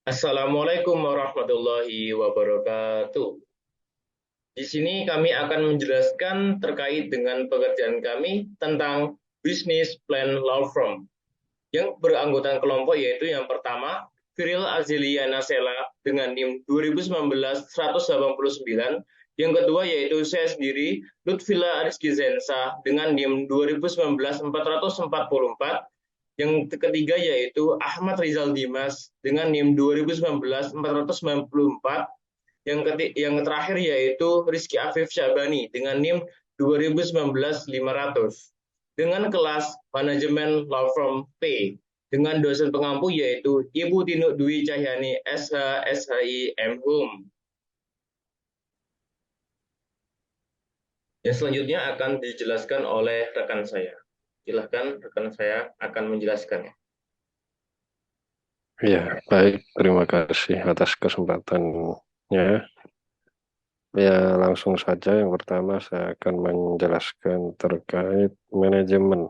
Assalamualaikum warahmatullahi wabarakatuh. Di sini kami akan menjelaskan terkait dengan pekerjaan kami tentang Business Plan Law Firm yang beranggotakan kelompok yaitu yang pertama Firil Azelia Nasela dengan NIM 2019-189, yang kedua yaitu saya sendiri Lutfila Rizky Zensa dengan NIM 2019-444, yang ketiga yaitu Ahmad Rizal Dimas dengan NIM 2019-494, yang terakhir yaitu Rizky Afif Syabani dengan NIM 2019-500 dengan kelas manajemen law firm P dengan dosen pengampu yaitu Ibu Tinuk Dwi Cahyani SH SHI M.Hum. Yang selanjutnya akan dijelaskan oleh rekan saya. Silahkan rekan saya akan menjelaskannya. Ya, baik. Terima kasih atas kesempatannya. Ya, langsung saja yang pertama saya akan menjelaskan terkait manajemen.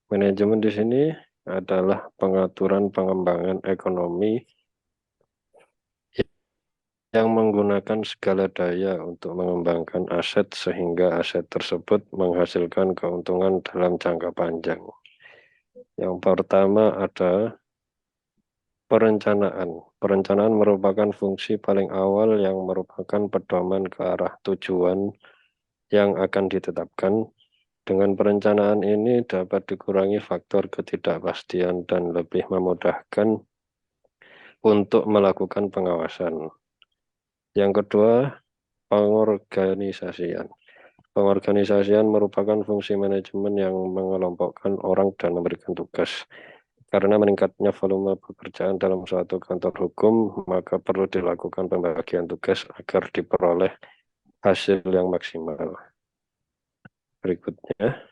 Manajemen di sini adalah pengaturan pengembangan ekonomi yang menggunakan segala daya untuk mengembangkan aset sehingga aset tersebut menghasilkan keuntungan dalam jangka panjang. Yang pertama ada perencanaan. Perencanaan merupakan fungsi paling awal yang merupakan pedoman ke arah tujuan yang akan ditetapkan. Dengan perencanaan ini dapat dikurangi faktor ketidakpastian dan lebih memudahkan untuk melakukan pengawasan. Yang kedua, pengorganisasian. Pengorganisasian merupakan fungsi manajemen yang mengelompokkan orang dan memberikan tugas. Karena meningkatnya volume pekerjaan dalam suatu kantor hukum, maka perlu dilakukan pembagian tugas agar diperoleh hasil yang maksimal. Berikutnya,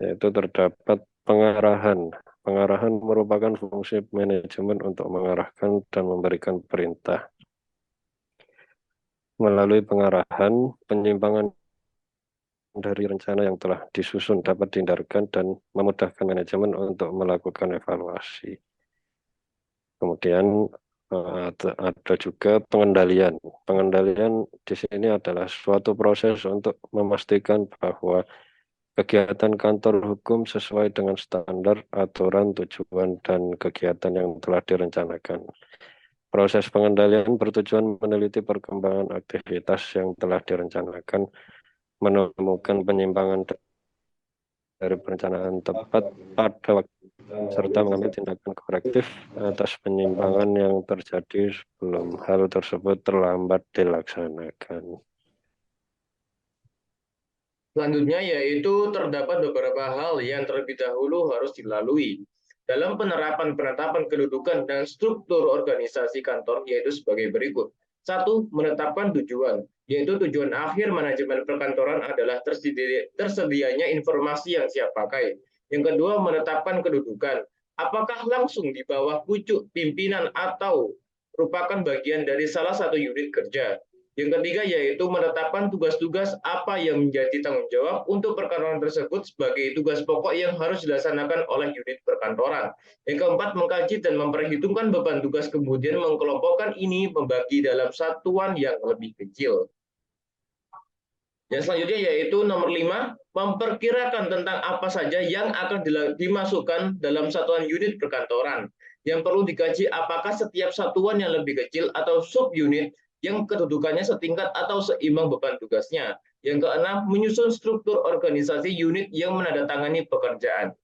yaitu terdapat pengarahan. Pengarahan merupakan fungsi manajemen untuk mengarahkan dan memberikan perintah. Melalui pengarahan, penyimpangan dari rencana yang telah disusun dapat dihindarkan dan memudahkan manajemen untuk melakukan evaluasi. Kemudian ada juga pengendalian. Pengendalian di sini adalah suatu proses untuk memastikan bahwa kegiatan kantor hukum sesuai dengan standar, aturan, tujuan, dan kegiatan yang telah direncanakan. Proses pengendalian bertujuan meneliti perkembangan aktivitas yang telah direncanakan, menemukan penyimpangan dari perencanaan tepat pada waktu, serta mengambil tindakan korektif atas penyimpangan yang terjadi sebelum hal tersebut terlambat dilaksanakan. Selanjutnya yaitu terdapat beberapa hal yang terlebih dahulu harus dilalui dalam penerapan penetapan kedudukan dan struktur organisasi kantor, yaitu sebagai berikut. Satu, menetapkan tujuan, yaitu tujuan akhir manajemen perkantoran adalah tersedianya informasi yang siap pakai. Yang kedua, menetapkan kedudukan, apakah langsung di bawah pucuk pimpinan atau merupakan bagian dari salah satu unit kerja. Yang ketiga yaitu menetapkan tugas-tugas apa yang menjadi tanggung jawab untuk perkantoran tersebut sebagai tugas pokok yang harus dilaksanakan oleh unit perkantoran. Yang keempat, mengkaji dan memperhitungkan beban tugas, kemudian mengkelompokkan ini membagi dalam satuan yang lebih kecil. Yang selanjutnya yaitu nomor 5, memperkirakan tentang apa saja yang akan dimasukkan dalam satuan unit perkantoran. Yang perlu dikaji apakah setiap satuan yang lebih kecil atau subunit yang kedudukannya setingkat atau seimbang beban tugasnya. Yang keenam, menyusun struktur organisasi unit yang menandatangani pekerjaan.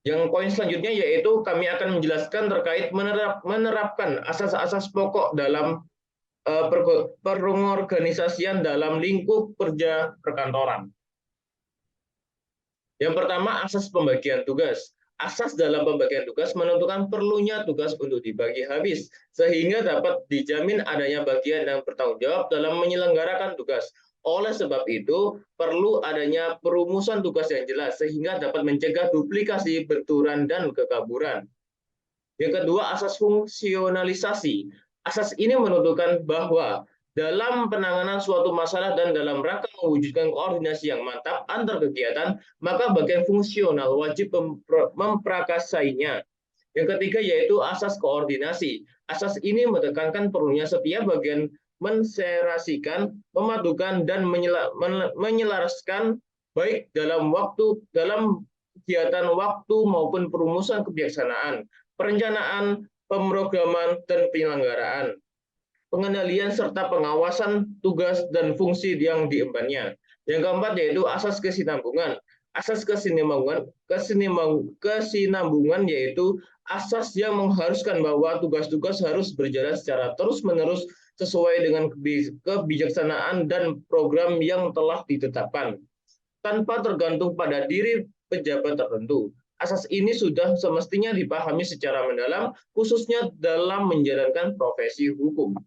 Yang poin selanjutnya yaitu kami akan menjelaskan terkait menerapkan asas-asas pokok dalam pengorganisasian dalam lingkup kerja perkantoran. Yang pertama, asas pembagian tugas. Asas dalam pembagian tugas menentukan perlunya tugas untuk dibagi habis, sehingga dapat dijamin adanya bagian yang bertanggung jawab dalam menyelenggarakan tugas. Oleh sebab itu, perlu adanya perumusan tugas yang jelas, sehingga dapat mencegah duplikasi, benturan, dan kekaburan. Yang kedua, asas fungsionalisasi. Asas ini menentukan bahwa dalam penanganan suatu masalah dan dalam rangka mewujudkan koordinasi yang mantap antar kegiatan, maka bagian fungsional wajib memprakarsainya. Yang ketiga yaitu asas koordinasi. Asas ini menekankan perlunya setiap bagian menserasikan, memadukan, dan menyelaraskan baik dalam kegiatan waktu maupun perumusan kebijaksanaan, perencanaan, pemrograman, dan penyelenggaraan, pengendalian serta pengawasan tugas dan fungsi yang diembannya. Yang keempat yaitu asas kesinambungan. Asas kesinambungan yaitu asas yang mengharuskan bahwa tugas-tugas harus berjalan secara terus-menerus sesuai dengan kebijaksanaan dan program yang telah ditetapkan, tanpa tergantung pada diri pejabat tertentu. Asas ini sudah semestinya dipahami secara mendalam, khususnya dalam menjalankan profesi hukum.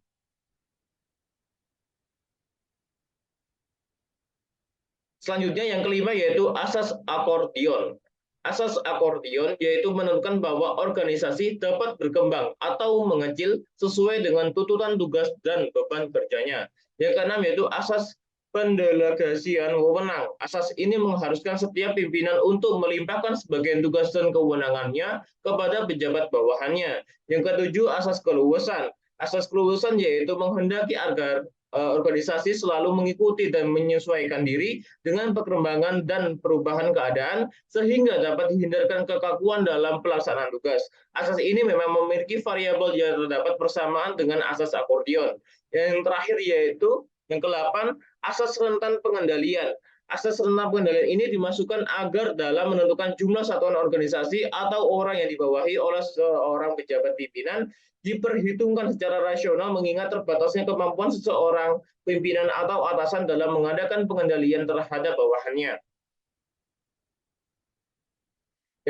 Selanjutnya yang kelima yaitu asas akordion. Asas akordion yaitu menentukan bahwa organisasi dapat berkembang atau mengecil sesuai dengan tuntutan tugas dan beban kerjanya. Yang keenam yaitu asas pendelegasian wewenang. Asas ini mengharuskan setiap pimpinan untuk melimpahkan sebagian tugas dan kewenangannya kepada pejabat bawahannya. Yang ketujuh asas keluasan. Asas keluasan yaitu menghendaki agar organisasi selalu mengikuti dan menyesuaikan diri dengan perkembangan dan perubahan keadaan sehingga dapat dihindarkan kekakuan dalam pelaksanaan tugas. Asas ini memang memiliki variabel yang terdapat bersamaan dengan asas akordion. Yang terakhir yaitu yang ke-8, asas rentan pengendalian. Asas rentan pengendalian ini dimasukkan agar dalam menentukan jumlah satuan organisasi atau orang yang dibawahi oleh seorang pejabat pimpinan diperhitungkan secara rasional mengingat terbatasnya kemampuan seseorang pimpinan atau atasan dalam mengadakan pengendalian terhadap bawahannya.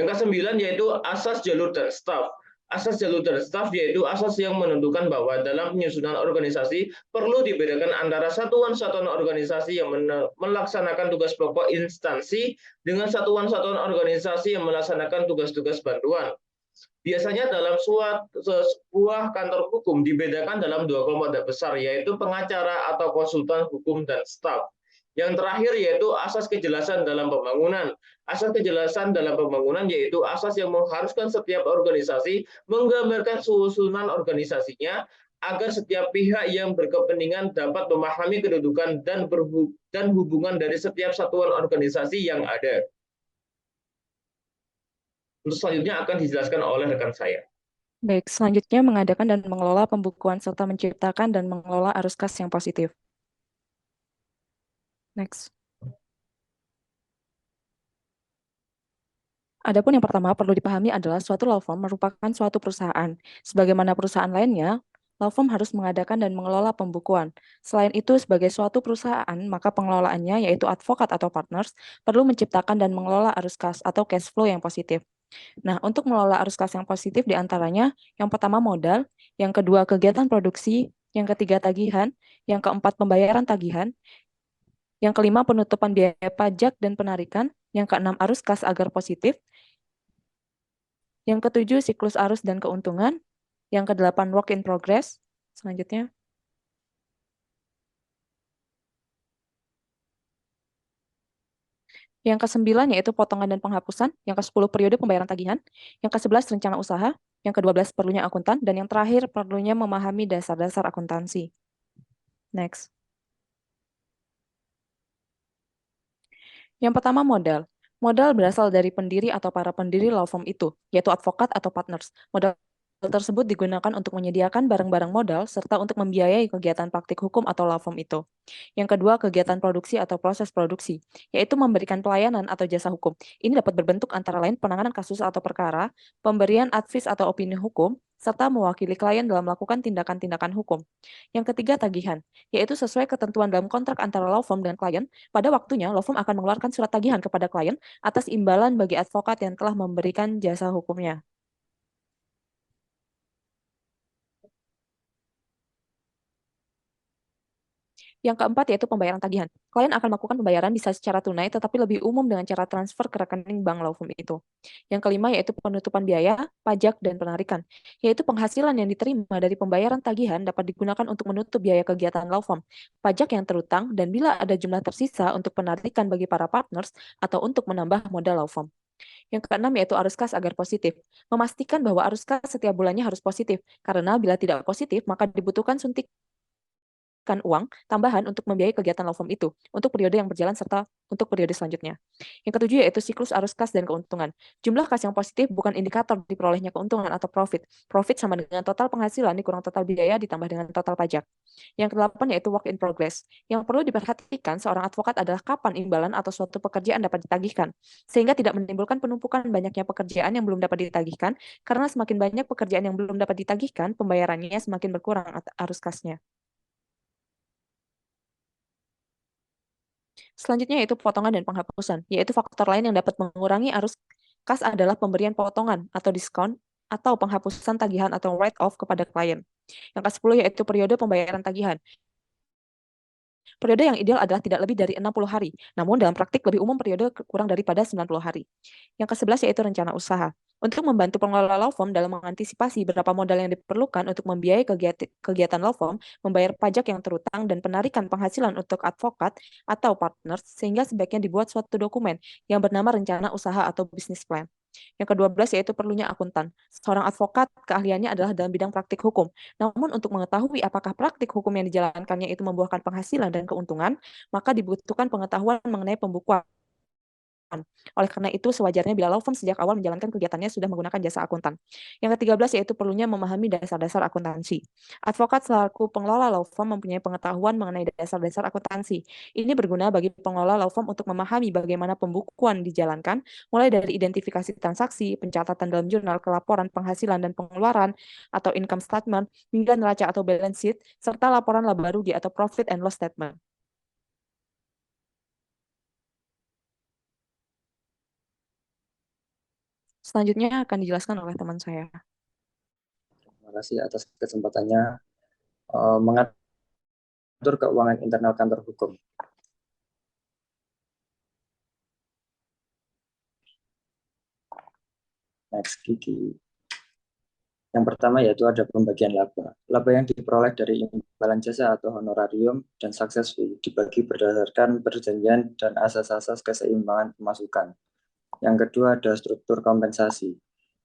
Yang ke-9 yaitu asas jalur dan staf. Asas jalur dan staf yaitu asas yang menentukan bahwa dalam penyusunan organisasi perlu dibedakan antara satuan-satuan organisasi yang melaksanakan tugas pokok instansi dengan satuan-satuan organisasi yang melaksanakan tugas-tugas bantuan. Biasanya dalam sebuah kantor hukum dibedakan dalam dua kelompok besar, yaitu pengacara atau konsultan hukum dan staf. Yang terakhir yaitu asas kejelasan dalam pembangunan. Asas kejelasan dalam pembangunan yaitu asas yang mengharuskan setiap organisasi menggambarkan susunan organisasinya agar setiap pihak yang berkepentingan dapat memahami kedudukan dan hubungan dari setiap satuan organisasi yang ada. Untuk selanjutnya akan dijelaskan oleh rekan saya. Baik, selanjutnya mengadakan dan mengelola pembukuan serta menciptakan dan mengelola arus kas yang positif. Next. Adapun yang pertama perlu dipahami adalah suatu law firm merupakan suatu perusahaan. Sebagaimana perusahaan lainnya, law firm harus mengadakan dan mengelola pembukuan. Selain itu, sebagai suatu perusahaan, maka pengelolaannya, yaitu advokat atau partners, perlu menciptakan dan mengelola arus kas atau cash flow yang positif. Nah, untuk mengelola arus kas yang positif diantaranya, yang pertama modal, yang kedua kegiatan produksi, yang ketiga tagihan, yang keempat pembayaran tagihan, yang kelima penutupan biaya pajak dan penarikan, yang keenam arus kas agar positif, yang ketujuh siklus arus dan keuntungan, yang kedelapan work in progress. Selanjutnya. Yang ke-9 yaitu potongan dan penghapusan, yang ke-10 periode pembayaran tagihan, yang ke-11 rencana usaha, yang ke-12 perlunya akuntan, dan yang terakhir perlunya memahami dasar-dasar akuntansi. Next. Yang pertama modal. Modal berasal dari pendiri atau para pendiri law firm itu, yaitu advokat atau partners. Modal tersebut digunakan untuk menyediakan barang-barang modal serta untuk membiayai kegiatan praktik hukum atau law firm itu. Yang kedua, kegiatan produksi atau proses produksi, yaitu memberikan pelayanan atau jasa hukum. Ini dapat berbentuk antara lain penanganan kasus atau perkara, pemberian advis atau opini hukum, serta mewakili klien dalam melakukan tindakan-tindakan hukum. Yang ketiga, tagihan, yaitu sesuai ketentuan dalam kontrak antara law firm dan klien, pada waktunya law firm akan mengeluarkan surat tagihan kepada klien atas imbalan bagi advokat yang telah memberikan jasa hukumnya. Yang keempat yaitu pembayaran tagihan. Klien akan melakukan pembayaran bisa secara tunai tetapi lebih umum dengan cara transfer ke rekening bank law firm itu. Yang kelima yaitu penutupan biaya, pajak, dan penarikan, yaitu penghasilan yang diterima dari pembayaran tagihan dapat digunakan untuk menutup biaya kegiatan law firm, pajak yang terutang, dan bila ada jumlah tersisa untuk penarikan bagi para partners atau untuk menambah modal law firm. Yang keenam yaitu arus kas agar positif. Memastikan bahwa arus kas setiap bulannya harus positif, karena bila tidak positif maka dibutuhkan suntik uang tambahan untuk membiayai kegiatan law firm itu untuk periode yang berjalan serta untuk periode selanjutnya. Yang ketujuh yaitu siklus arus kas dan keuntungan. Jumlah kas yang positif bukan indikator diperolehnya keuntungan atau profit. Profit sama dengan total penghasilan dikurang total biaya ditambah dengan total pajak. Yang kedelapan yaitu work in progress. Yang perlu diperhatikan seorang advokat adalah kapan imbalan atau suatu pekerjaan dapat ditagihkan, sehingga tidak menimbulkan penumpukan banyaknya pekerjaan yang belum dapat ditagihkan, karena semakin banyak pekerjaan yang belum dapat ditagihkan, pembayarannya semakin berkurang arus kasnya. Selanjutnya yaitu potongan dan penghapusan, yaitu faktor lain yang dapat mengurangi arus kas adalah pemberian potongan atau diskon atau penghapusan tagihan atau write-off kepada klien. Yang ke-10 yaitu periode pembayaran tagihan. Periode yang ideal adalah tidak lebih dari 60 hari, namun dalam praktik lebih umum periode kurang daripada 90 hari. Yang ke-11 yaitu rencana usaha. Untuk membantu pengelola law firm dalam mengantisipasi berapa modal yang diperlukan untuk membiayai kegiatan law firm, membayar pajak yang terutang, dan penarikan penghasilan untuk advokat atau partners, sehingga sebaiknya dibuat suatu dokumen yang bernama rencana usaha atau business plan. Yang ke-12 yaitu perlunya akuntan. Seorang advokat keahliannya adalah dalam bidang praktik hukum. Namun untuk mengetahui apakah praktik hukum yang dijalankannya itu membuahkan penghasilan dan keuntungan, maka dibutuhkan pengetahuan mengenai pembukuan. Oleh karena itu, sewajarnya bila law firm sejak awal menjalankan kegiatannya sudah menggunakan jasa akuntan. Yang ke-13 yaitu perlunya memahami dasar-dasar akuntansi. Advokat selaku pengelola law firm mempunyai pengetahuan mengenai dasar-dasar akuntansi. Ini berguna bagi pengelola law firm untuk memahami bagaimana pembukuan dijalankan, mulai dari identifikasi transaksi, pencatatan dalam jurnal, kelaporan penghasilan dan pengeluaran, atau income statement, hingga neraca atau balance sheet, serta laporan laba rugi atau profit and loss statement. Selanjutnya akan dijelaskan oleh teman saya. Terima kasih atas kesempatannya mengatur keuangan internal kantor hukum. Next, Kiki. Yang pertama yaitu ada pembagian laba. Laba yang diperoleh dari imbalan jasa atau honorarium dan success fee dibagi berdasarkan perjanjian dan asas-asas keseimbangan pemasukan. Yang kedua ada struktur kompensasi.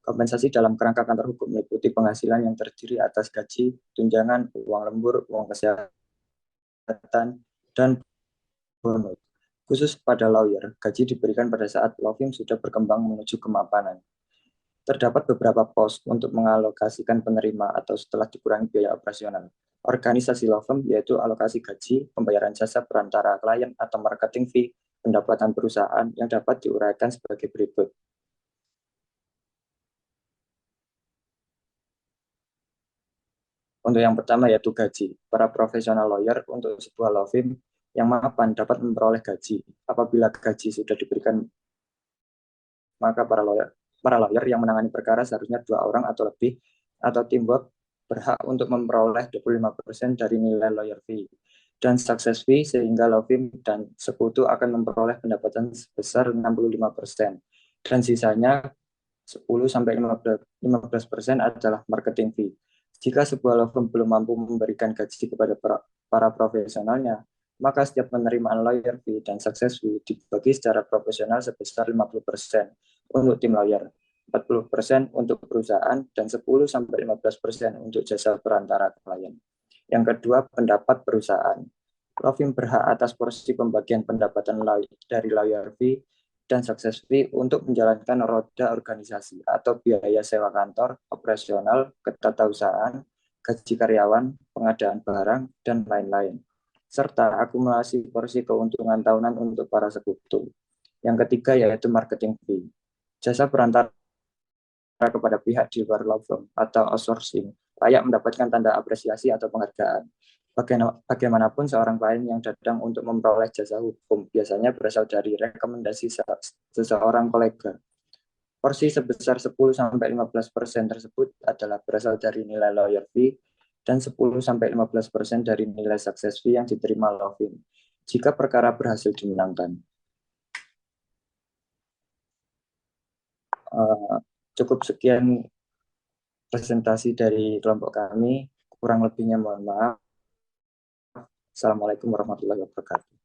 Kompensasi dalam kerangka kantor hukum meliputi penghasilan yang terdiri atas gaji, tunjangan, uang lembur, uang kesehatan, dan bonus. Khusus pada lawyer, gaji diberikan pada saat law firm sudah berkembang menuju kemapanan. Terdapat beberapa pos untuk mengalokasikan penerima atau setelah dikurangi biaya operasional. Organisasi law firm yaitu alokasi gaji, pembayaran jasa perantara klien atau marketing fee, pendapatan perusahaan yang dapat diuraikan sebagai berikut. Untuk yang pertama yaitu gaji. Para profesional lawyer untuk sebuah law firm yang mapan dapat memperoleh gaji. Apabila gaji sudah diberikan, maka para lawyer yang menangani perkara seharusnya 2 orang atau lebih atau teamwork berhak untuk memperoleh 25% dari nilai lawyer fee dan success fee, sehingga law firm dan sekutu akan memperoleh pendapatan sebesar 65%, dan sisanya 10-15% adalah marketing fee. Jika sebuah law firm belum mampu memberikan gaji kepada para profesionalnya, maka setiap penerimaan lawyer fee dan success fee dibagi secara proporsional sebesar 50% untuk tim lawyer, 40% untuk perusahaan, dan 10-15% untuk jasa perantara klien. Yang kedua, pendapat perusahaan. Law firm berhak atas porsi pembagian pendapatan dari lawyer fee dan success fee untuk menjalankan roda organisasi atau biaya sewa kantor, operasional, ketatausahaan, gaji karyawan, pengadaan barang, dan lain-lain, serta akumulasi porsi keuntungan tahunan untuk para sekutu. Yang ketiga yaitu marketing fee. Jasa perantara kepada pihak di luar law firm atau outsourcing layak mendapatkan tanda apresiasi atau penghargaan. Bagaimanapun seorang klien yang datang untuk memperoleh jasa hukum biasanya berasal dari rekomendasi seseorang kolega. Porsi sebesar 10-15% tersebut adalah berasal dari nilai lawyer fee dan 10-15% dari nilai success fee yang diterima law firm jika perkara berhasil dimenangkan. Cukup sekian presentasi dari kelompok kami, kurang lebihnya mohon maaf. Assalamualaikum warahmatullahi wabarakatuh.